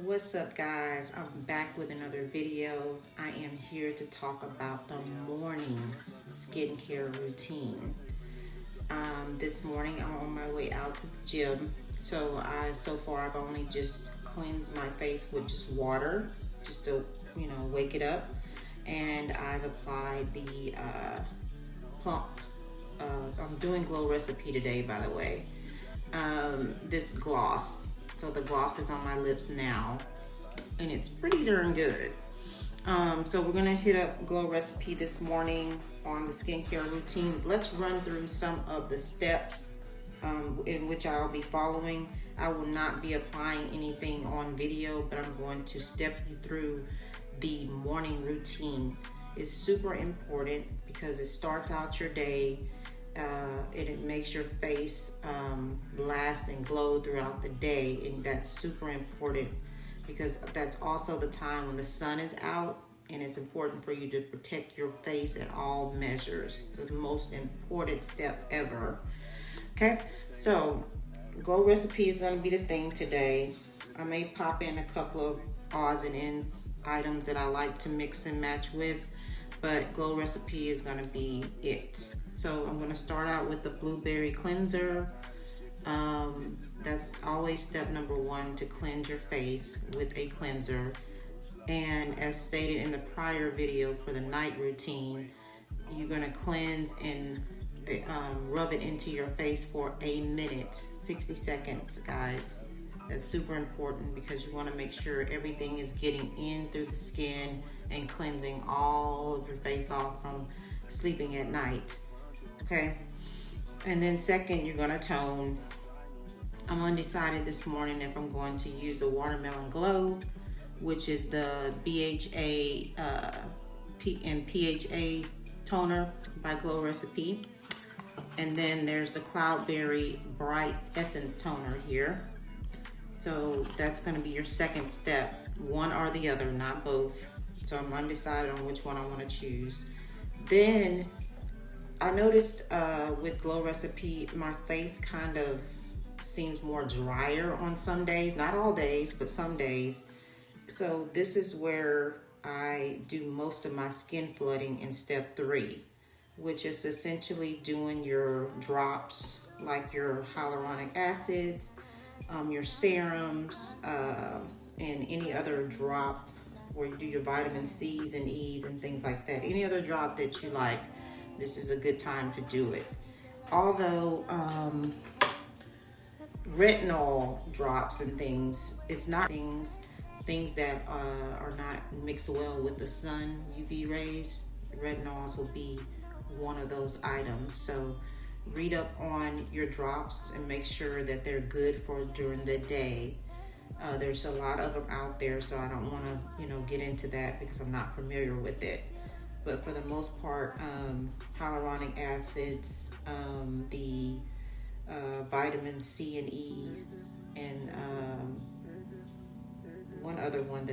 What's up, guys? I'm back with another video. I am here to talk about the morning skincare routine. This morning I'm on my way out to the gym. So far I've only just cleansed my face with just water, just to wake it up, and I've applied the plump. I'm doing Glow Recipe today, by the way. This gloss. So the gloss is on my lips now, and it's pretty darn good. So we're gonna hit up Glow Recipe this morning on the skincare routine. Let's run through some of the steps in which I'll be following. I will not be applying anything on video, but I'm going to step you through the morning routine. It's super important because it starts out your day. It makes your face last and glow throughout the day, and that's super important because that's also the time when the sun is out, and it's important for you to protect your face at all measures. It's the most important step ever. Okay, so Glow Recipe is going to be the thing today. I may pop in a couple of odds and ends items that I like to mix and match with, but Glow Recipe is going to be it. So I'm going to start out with the blueberry cleanser. That's always step number one, to cleanse your face with a cleanser. And as stated in the prior video for the night routine, you're going to cleanse and rub it into your face for a minute, 60 seconds, guys. That's super important because you want to make sure everything is getting in through the skin and cleansing all of your face off from sleeping at night. Okay, and then second, you're gonna tone. I'm undecided this morning if I'm going to use the Watermelon Glow, which is the BHA and PHA toner by Glow Recipe. And then there's the Cloudberry Bright Essence toner here. So that's gonna be your second step, one or the other, not both. So I'm undecided on which one I wanna choose. Then I noticed with Glow Recipe, my face kind of seems more drier on some days, not all days, but some days. So this is where I do most of my skin flooding in step 3, which is essentially doing your drops, like your hyaluronic acids, your serums, and any other drop where you do your vitamin C's and E's and things like that. Any other drop that you like, this is a good time to do it. Although retinol drops and things, it's not things that are not mixed well with the sun UV rays. Retinols will be one of those items. So read up on your drops and make sure that they're good for during the day. There's a lot of them out there, so I don't want to get into that because I'm not familiar with it. But for the most part, hyaluronic acids, the vitamin C and E, and one other one, the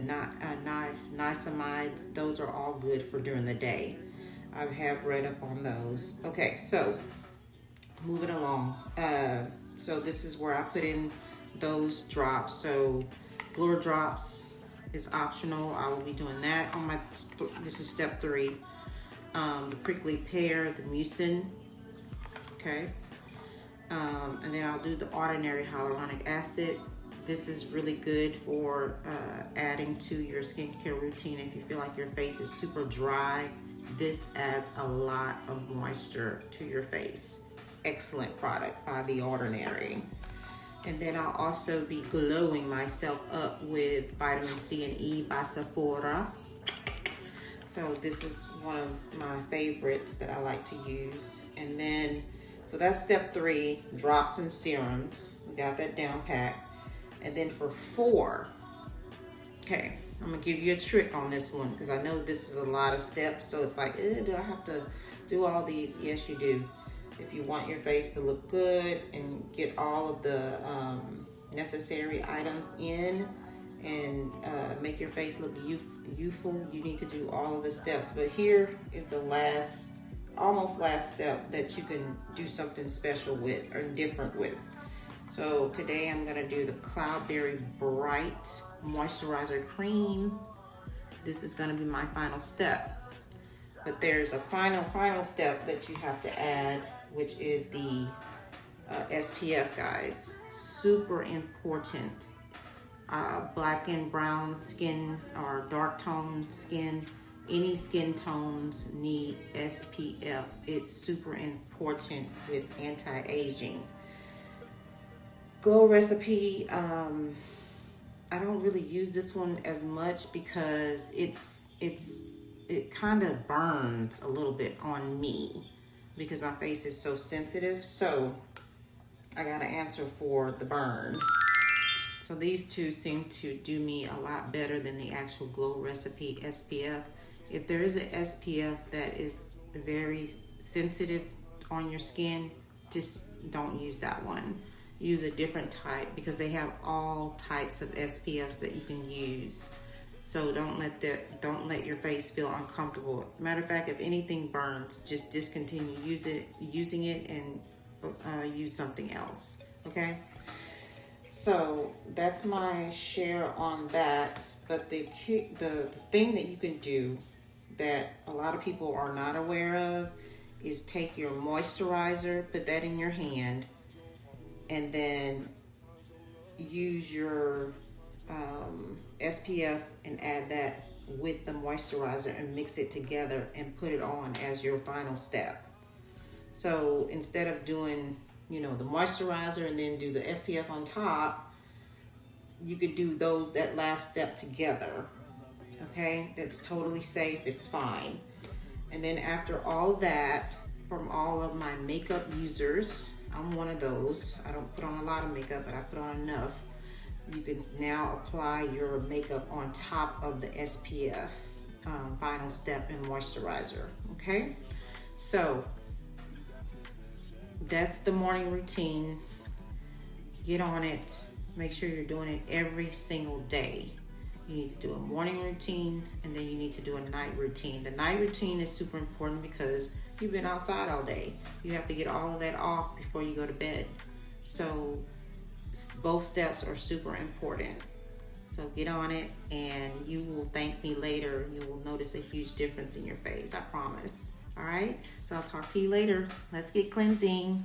niacinamides, those are all good for during the day. I have read up on those. Okay, so moving along. So this is where I put in those drops. So Blur drops is optional. I will be doing that on this is step 3. The prickly pear, the mucin, okay. And then I'll do the ordinary hyaluronic acid. This is really good for adding to your skincare routine. If you feel like your face is super dry, this adds a lot of moisture to your face. Excellent product by The Ordinary. And then I'll also be glowing myself up with vitamin C and E by Sephora. So this is one of my favorites that I like to use. And then, so that's step 3, drops and serums. We got that down pat. And then for 4, okay, I'm gonna give you a trick on this one because I know this is a lot of steps. So it's like, do I have to do all these? Yes, you do. If you want your face to look good and get all of the necessary items in and make your face look youthful, you need to do all of the steps. But here is the almost last step that you can do something special with or different with. So today I'm gonna do the Cloudberry Bright Moisturizer Cream. This is gonna be my final step. But there's a final step that you have to add, which is the SPF, guys. Super important. Black and brown skin or dark tone skin, any skin tones need SPF. It's super important with anti-aging. Glow Recipe, I don't really use this one as much because it kind of burns a little bit on me because my face is so sensitive. So I got to answer for the burn. So these two seem to do me a lot better than the actual Glow Recipe SPF. If there is an SPF that is very sensitive on your skin, just don't use that one. Use a different type because they have all types of SPFs that you can use. So don't let your face feel uncomfortable. Matter of fact, if anything burns, just discontinue using it and use something else. Okay. So that's my share on that. But the thing that you can do that a lot of people are not aware of is take your moisturizer, put that in your hand, and then use your SPF and add that with the moisturizer and mix it together and put it on as your final step. So instead of doing, the moisturizer and then do the SPF on top, you could do that last step together. Okay, that's totally safe. It's fine. And then after all that, from all of my makeup users, I'm one of those. I don't put on a lot of makeup, but I put on enough. You can now apply your makeup on top of the SPF final step in moisturizer. Okay, so that's the morning routine. Get on it. Make sure you're doing it every single day. You need to do a morning routine and then you need to do a night routine. The night routine is super important because you've been outside all day. You have to get all of that off before you go to bed. So both steps are super important. So get on it and you will thank me later. You will notice a huge difference in your face, I promise. All right, so I'll talk to you later. Let's get cleansing.